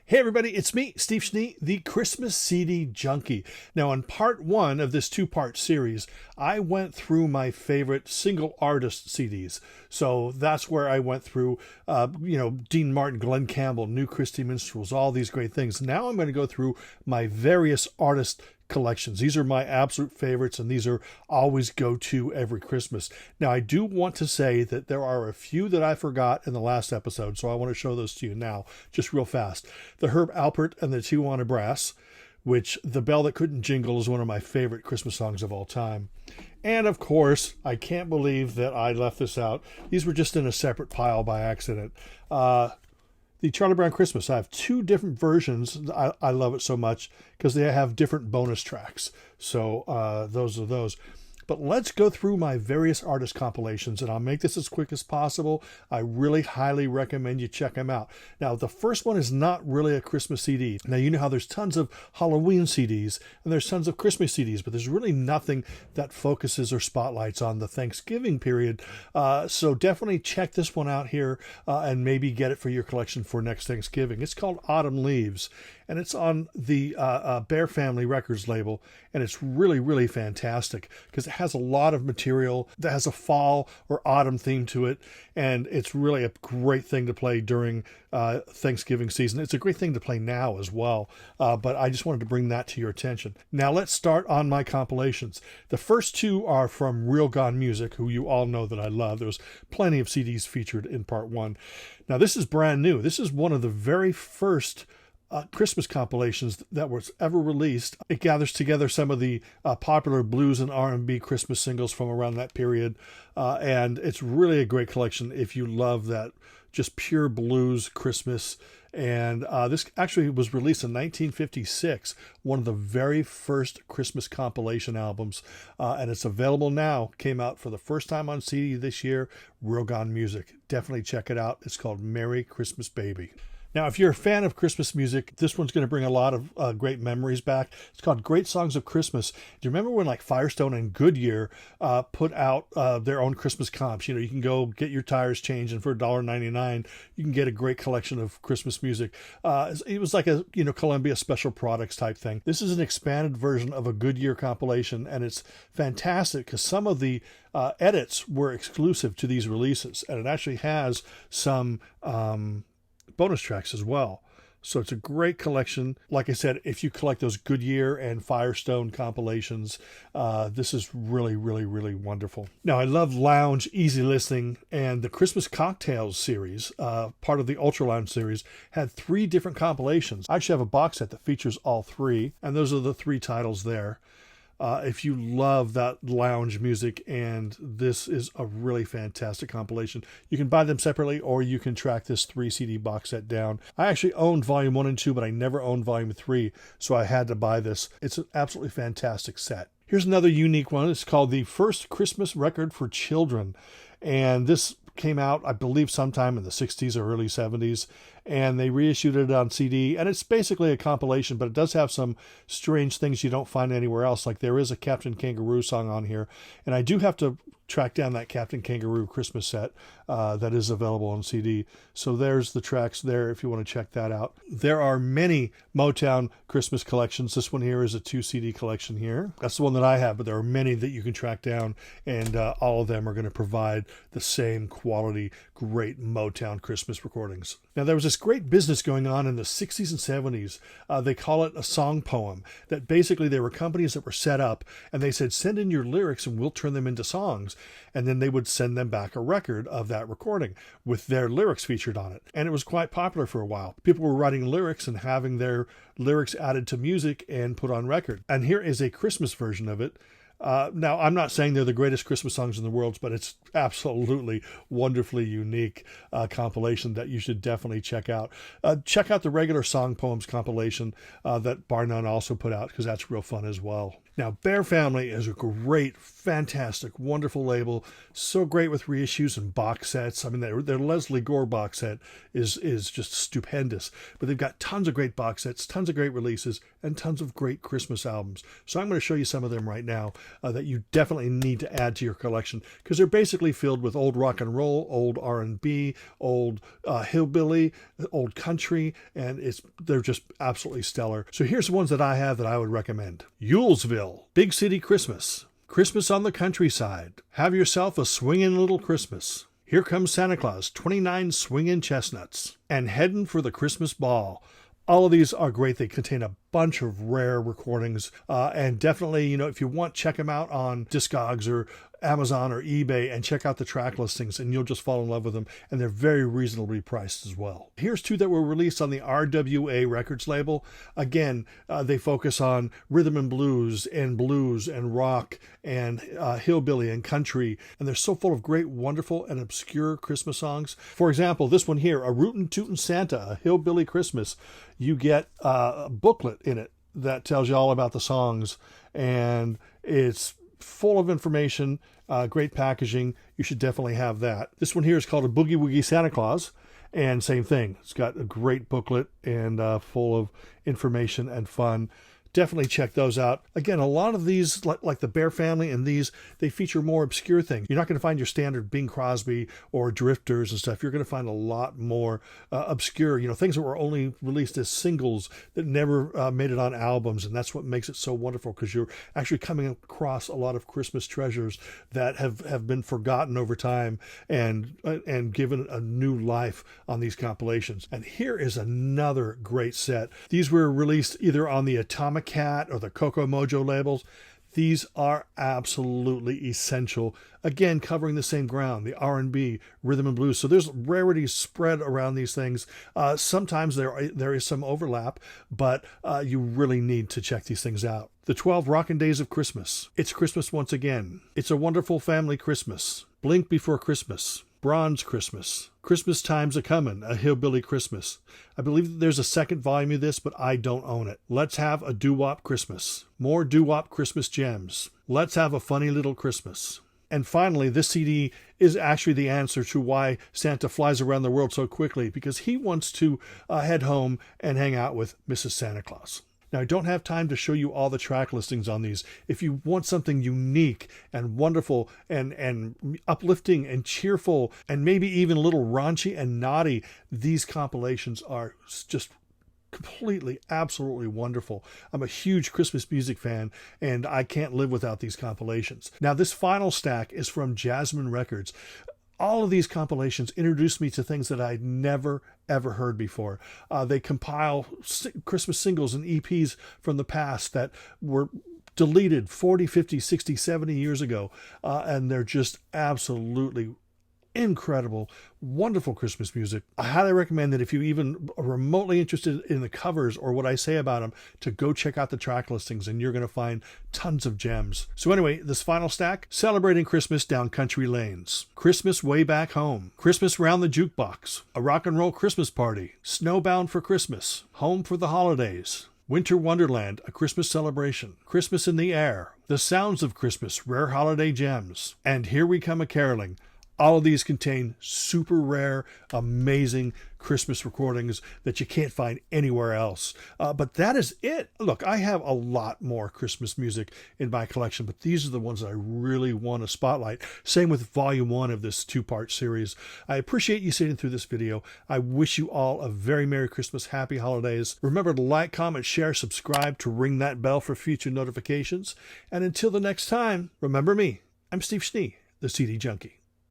Hey everybody, it's me, Steve Schnee, the Christmas CD Junkie. Now in part one of this two-part series, I went through my favorite single artist CDs. So that's where I went through, Dean Martin, Glenn Campbell, New Christy Minstrels, all these great things. Now I'm going to go through my various artist collections. These are my absolute favorites, and these are always go-to every Christmas. Now, I do want to say that there are a few that I forgot in the last episode, so I want to show those to you now, just real fast. The Herb Alpert and the Tijuana Brass, which The Bell That Couldn't Jingle is one of my favorite Christmas songs of all time. And of course, I can't believe that I left this out. These were just in a separate pile by accident. The Charlie Brown Christmas. I have two different versions. I love it so much because they have different bonus tracks. So those are those. But let's go through my various artist compilations, and I'll make this as quick as possible. I really highly recommend you check them out. Now, the first one is not really a Christmas CD. Now, you know how there's tons of Halloween CDs, and there's tons of Christmas CDs, but there's really nothing that focuses or spotlights on the Thanksgiving period. So definitely check this one out here and maybe get it for your collection for next Thanksgiving. It's called Autumn Leaves, and it's on the Bear Family Records label, and it's really, really fantastic because it has a lot of material that has a fall or autumn theme to it, and it's really a great thing to play during Thanksgiving season. It's a great thing to play now as well, but I just wanted to bring that to your attention. Now let's start on my compilations. The first two are from Real Gone Music, who you all know that I love. There's plenty of CDs featured in part one. Now this is brand new. This is one of the very first Christmas compilations that was ever released. It gathers together some of the popular blues and R&B Christmas singles from around that period, and it's really a great collection if you love that just pure blues Christmas. And this actually was released in 1956, one of the very first Christmas compilation albums, and it's available now. Came out for the first time on CD this year. Real Gone Music. Definitely check it out. It's called Merry Christmas Baby. Now, if you're a fan of Christmas music, this one's going to bring a lot of great memories back. It's called Great Songs of Christmas. Do you remember when like Firestone and Goodyear put out their own Christmas comps? You know, you can go get your tires changed, and for $1.99, you can get a great collection of Christmas music. It was like a Columbia Special Products type thing. This is an expanded version of a Goodyear compilation, and it's fantastic because some of the edits were exclusive to these releases, and it actually has some bonus tracks as well. So it's a great collection. Like I said, if you collect those Goodyear and Firestone compilations, this is really, really, really wonderful. Now, I love lounge, easy listening, and the Christmas Cocktails series, part of the Ultra Lounge series, had 3 different compilations. I actually have a box set that features all 3, and those are the 3 titles there. If you love that lounge music, and this is a really fantastic compilation. You can buy them separately, or you can track this 3 CD box set down. I actually owned Volume 1 and 2, but I never owned Volume 3, so I had to buy this. It's an absolutely fantastic set. Here's another unique one. It's called The First Christmas Record for Children, and this came out, I believe, sometime in the 60s or early 70s, and they reissued it on CD, and it's basically a compilation, but it does have some strange things you don't find anywhere else. Like there is a Captain Kangaroo song on here, and I do have to track down that Captain Kangaroo Christmas set that is available on CD. So there's the tracks there if you want to check that out. There are many Motown Christmas collections. This one here is a 2 CD collection here. That's the one that I have, but there are many that you can track down, and all of them are going to provide the same quality, great Motown Christmas recordings. Now, there was this great business going on in the 60s and 70s. They call it a song poem, that basically there were companies that were set up, and they said, send in your lyrics and we'll turn them into songs. And then they would send them back a record of that recording with their lyrics featured on it. And it was quite popular for a while. People were writing lyrics and having their lyrics added to music and put on record. And here is a Christmas version of it. Now, I'm not saying they're the greatest Christmas songs in the world, but it's absolutely wonderfully unique compilation that you should definitely check out. Check out the regular Song Poems compilation that Bar None also put out, because that's real fun as well. Now, Bear Family is a great, fantastic, wonderful label. So great with reissues and box sets. I mean, their Leslie Gore box set is just stupendous. But they've got tons of great box sets, tons of great releases, and tons of great Christmas albums. So I'm going to show you some of them right now that you definitely need to add to your collection, because they're basically filled with old rock and roll, old R&B, old hillbilly, old country, and they're just absolutely stellar. So here's the ones that I have that I would recommend. Yulesville, Big City Christmas, Christmas on the Countryside, Have Yourself a Swingin' Little Christmas, Here Comes Santa Claus, 29 Swingin' Chestnuts, and Headin' for the Christmas Ball. All of these are great. They contain a bunch of rare recordings, and definitely, if you want, check them out on Discogs or Amazon or eBay and check out the track listings, and you'll just fall in love with them, and they're very reasonably priced as well. Here's two that were released on the RWA Records label. Again, they focus on rhythm and blues and rock and hillbilly and country, and they're so full of great, wonderful, and obscure Christmas songs. For example, this one here, A Rootin' Tootin' Santa, A Hillbilly Christmas. You get a booklet in it that tells you all about the songs, and it's full of information, great packaging. You should definitely have that. This one here is called A Boogie Woogie Santa Claus, and same thing. It's got a great booklet and full of information and fun. Definitely check those out. Again, a lot of these, like the Bear Family and these, they feature more obscure things. You're not going to find your standard Bing Crosby or Drifters and stuff. You're going to find a lot more obscure, things that were only released as singles that never made it on albums. And that's what makes it so wonderful, because you're actually coming across a lot of Christmas treasures that have been forgotten over time and given a new life on these compilations. And here is another great set. These were released either on the Atomic Cat or the Coco Mojo labels. These are absolutely essential. Again, covering the same ground, the R&B, rhythm and blues. So there's rarities spread around these things. Sometimes there is some overlap, but you really need to check these things out. The 12 Rockin' Days of Christmas, It's Christmas Once Again, It's a Wonderful Family Christmas, Blink Before Christmas, Bronze Christmas, Christmas Time's A-Comin', A Hillbilly Christmas. I believe that there's a second volume of this, but I don't own it. Let's Have a Doo-Wop Christmas, More Doo-Wop Christmas Gems, Let's Have a Funny Little Christmas. And finally, this CD is actually the answer to why Santa flies around the world so quickly, because he wants to head home and hang out with Mrs. Santa Claus. Now, I don't have time to show you all the track listings on these. If you want something unique and wonderful and uplifting and cheerful and maybe even a little raunchy and naughty, these compilations are just completely, absolutely wonderful. I'm a huge Christmas music fan, and I can't live without these compilations. Now, this final stack is from Jasmine Records. All of these compilations introduced me to things that I'd never, ever heard before. They compile Christmas singles and EPs from the past that were deleted 40, 50, 60, 70 years ago. And they're just absolutely incredible, wonderful Christmas music. I highly recommend that if you even are remotely interested in the covers or what I say about them, to go check out the track listings, and you're going to find tons of gems. So anyway, this final stack, Celebrating Christmas Down Country Lanes, Christmas Way Back Home, Christmas Round the Jukebox, A Rock and Roll Christmas Party, Snowbound for Christmas, Home for the Holidays, Winter Wonderland, A Christmas Celebration, Christmas in the Air, The Sounds of Christmas, Rare Holiday Gems, and Here We Come A-Caroling. All of these contain super rare, amazing Christmas recordings that you can't find anywhere else. But that is it. Look, I have a lot more Christmas music in my collection, but these are the ones that I really want to spotlight. Same with Volume 1 of this two-part series. I appreciate you sitting through this video. I wish you all a very Merry Christmas, Happy Holidays. Remember to like, comment, share, subscribe to ring that bell for future notifications. And until the next time, remember me. I'm Steve Schnee, the CD Junkie.